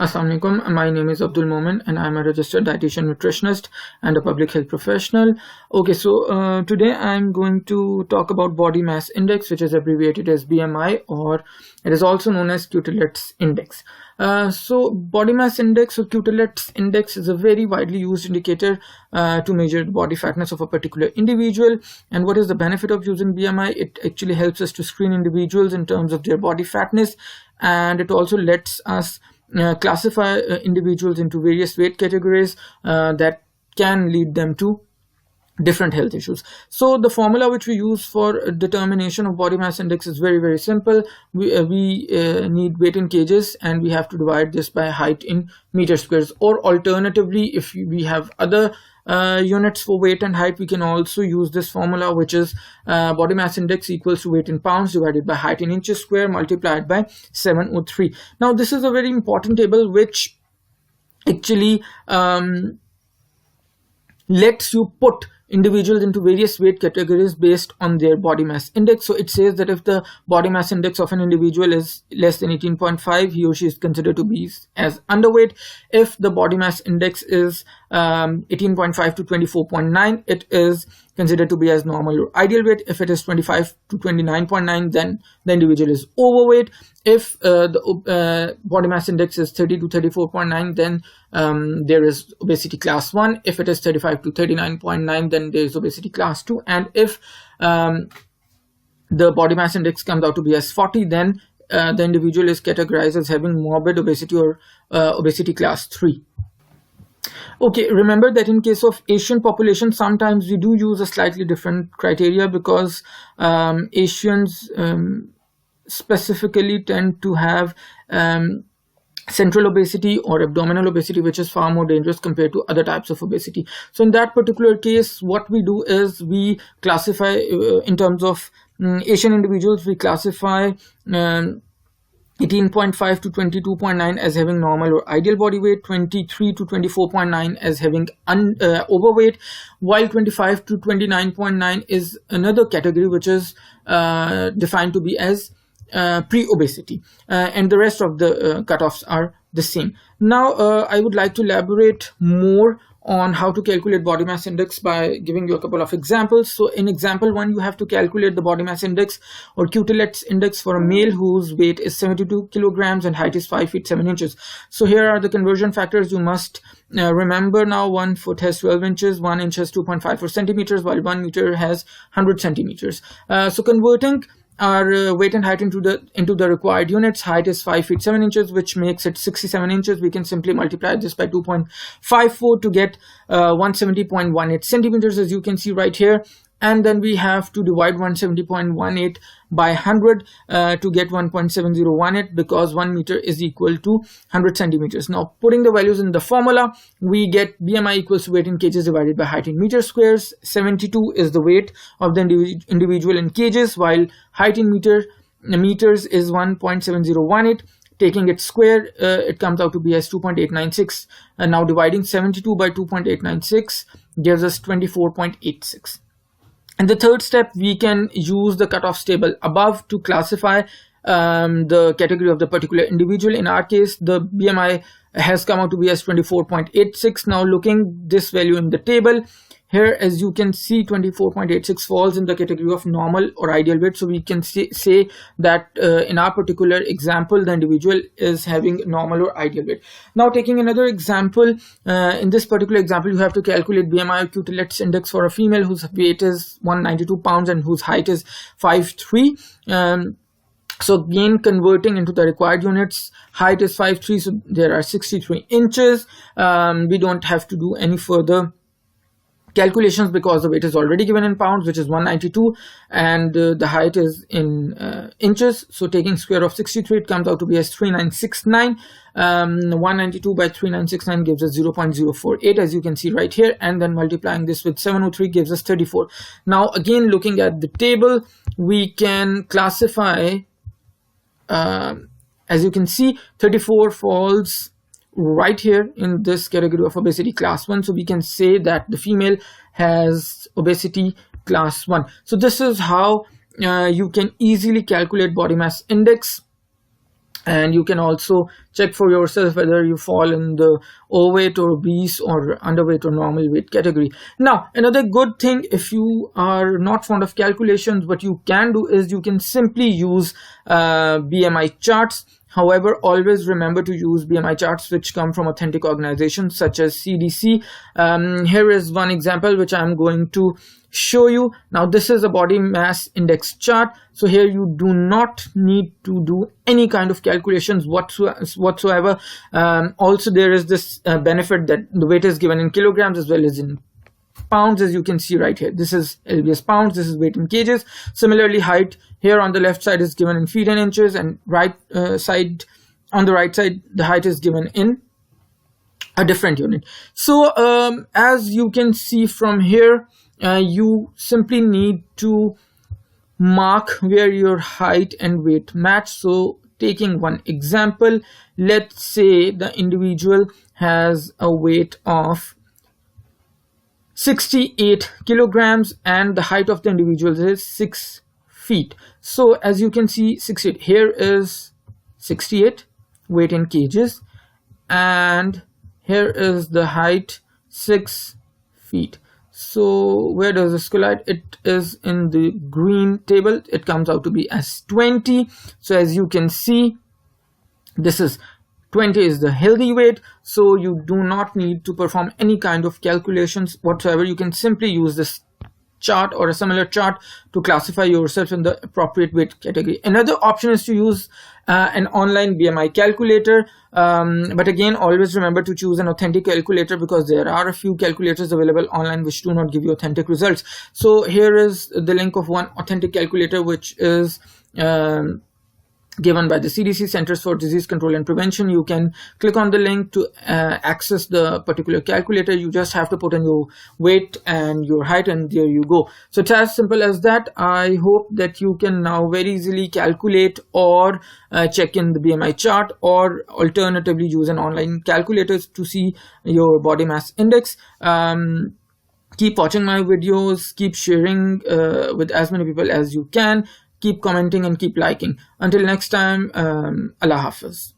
Assalamu alaikum. My name is Abdul Momin and I'm a registered dietitian nutritionist and a public health professional. Okay, so today I'm going to talk about body mass index, which is abbreviated as BMI, or it is also known as Cutillet's index. So body mass index or Cutillet's index is a very widely used indicator to measure the body fatness of a particular individual. And what is the benefit of using BMI? It actually helps us to screen individuals in terms of their body fatness, and it also lets us classify individuals into various weight categories that can lead them to different health issues. So the formula which we use for determination of body mass index is very simple. We need weight in kgs, and we have to divide this by height in meter squares, or alternatively, if we have other units for weight and height, we can also use this formula, which is body mass index equals to weight in pounds divided by height in inches square multiplied by 703. Now this is a very important table which actually lets you put individuals into various weight categories based on their body mass index. So it says that if the body mass index of an individual is less than 18.5, he or she is considered to be as underweight. If the body mass index is 18.5 to 24.9, it is considered to be as normal or ideal weight. If it is 25 to 29.9, then the individual is overweight. If the body mass index is 30 to 34.9, then there is obesity class 1. If it is 35 to 39.9, then there is obesity class 2. And if the body mass index comes out to be as 40, then the individual is categorized as having morbid obesity or obesity class 3. Okay, remember that in case of Asian population, sometimes we do use a slightly different criteria, because Asians specifically tend to have central obesity or abdominal obesity, which is far more dangerous compared to other types of obesity. So in that particular case, what we do is we classify in terms of Asian individuals, we classify 18.5 to 22.9 as having normal or ideal body weight, 23 to 24.9 as having overweight, while 25 to 29.9 is another category which is defined to be as pre-obesity, and the rest of the cutoffs are the same. Now I would like to elaborate more on how to calculate body mass index by giving you a couple of examples. So in example 1, you have to calculate the body mass index or Cutillet's index for a male whose weight is 72 kilograms and height is 5 feet 7 inches. So here are the conversion factors you must remember. Now 1 foot has 12 inches, 1 inch has 2.54 centimeters, while 1 meter has 100 centimeters. So converting our weight and height into the required units, height is 5 feet 7 inches, which makes it 67 inches. We can simply multiply this by 2.54 to get 170.18 centimeters, as you can see right here. And then we have to divide 170.18 by 100 to get 1.7018, because 1 meter is equal to 100 centimeters. Now putting the values in the formula, we get BMI equals to weight in kgs divided by height in meter squares. 72 is the weight of the individual in kgs, while height in meters is 1.7018. Taking it square, it comes out to be as 2.896. And now dividing 72 by 2.896 gives us 24.86. And the third step, we can use the cutoffs table above to classify the category of the particular individual. In our case, the BMI has come out to be as 24.86. Now looking this value in the table, here as you can see, 24.86 falls in the category of normal or ideal weight. So we can say that in our particular example, the individual is having normal or ideal weight. Now taking another example, in this particular example, you have to calculate BMI or Cutillet's index for a female whose weight is 192 pounds and whose height is 5'3". So again, converting into the required units, height is 5'3", so there are 63 inches. We don't have to do any further calculations because the weight is already given in pounds, which is 192, and the height is in inches. So taking square of 63, it comes out to be as 3969. 192 by 3969 gives us 0.048, as you can see right here, and then multiplying this with 703 gives us 34. Now again, looking at the table, we can classify, as you can see, 34 falls right here in this category of obesity class 1. So we can say that the female has obesity class 1. So this is how you can easily calculate body mass index And you can also check for yourself whether you fall in the overweight or obese or underweight or normal weight category. Now, another good thing, if you are not fond of calculations, what you can do is you can simply use BMI charts. However, always remember to use BMI charts which come from authentic organizations such as CDC. Here is one example which I'm going to show you. Now, this is a body mass index chart. So here you do not need to do any kind of calculations whatsoever. Also, there is this benefit that the weight is given in kilograms as well as in pounds, as you can see right here. This is LBS pounds, this is weight in kgs. Similarly, height here on the left side is given in feet and inches, and on the right side the height is given in a different unit. So as you can see from here, you simply need to mark where your height and weight match. So taking one example, let's say the individual has a weight of 68 kilograms and the height of the individual is 6 feet. So as you can see, 68, here is 68 weight in kgs, and here is the height 6 feet. So where does this collide? It is in the green table. It comes out to be as 20. So as you can see, this is 20 is the healthy weight. So you do not need to perform any kind of calculations whatsoever. You can simply use this chart or a similar chart to classify yourself in the appropriate weight category. Another option is to use an online BMI calculator, but again, always remember to choose an authentic calculator, because there are a few calculators available online which do not give you authentic results. So here is the link of one authentic calculator which is given by the CDC, Centers for Disease Control and Prevention. You can click on the link to access the particular calculator. You just have to put in your weight and your height, and there you go. So it's as simple as that. I hope that you can now very easily calculate or check in the BMI chart, or alternatively use an online calculator to see your body mass index. Keep watching my videos, keep sharing with as many people as you can. Keep commenting and keep liking. Until next time, Allah Hafiz.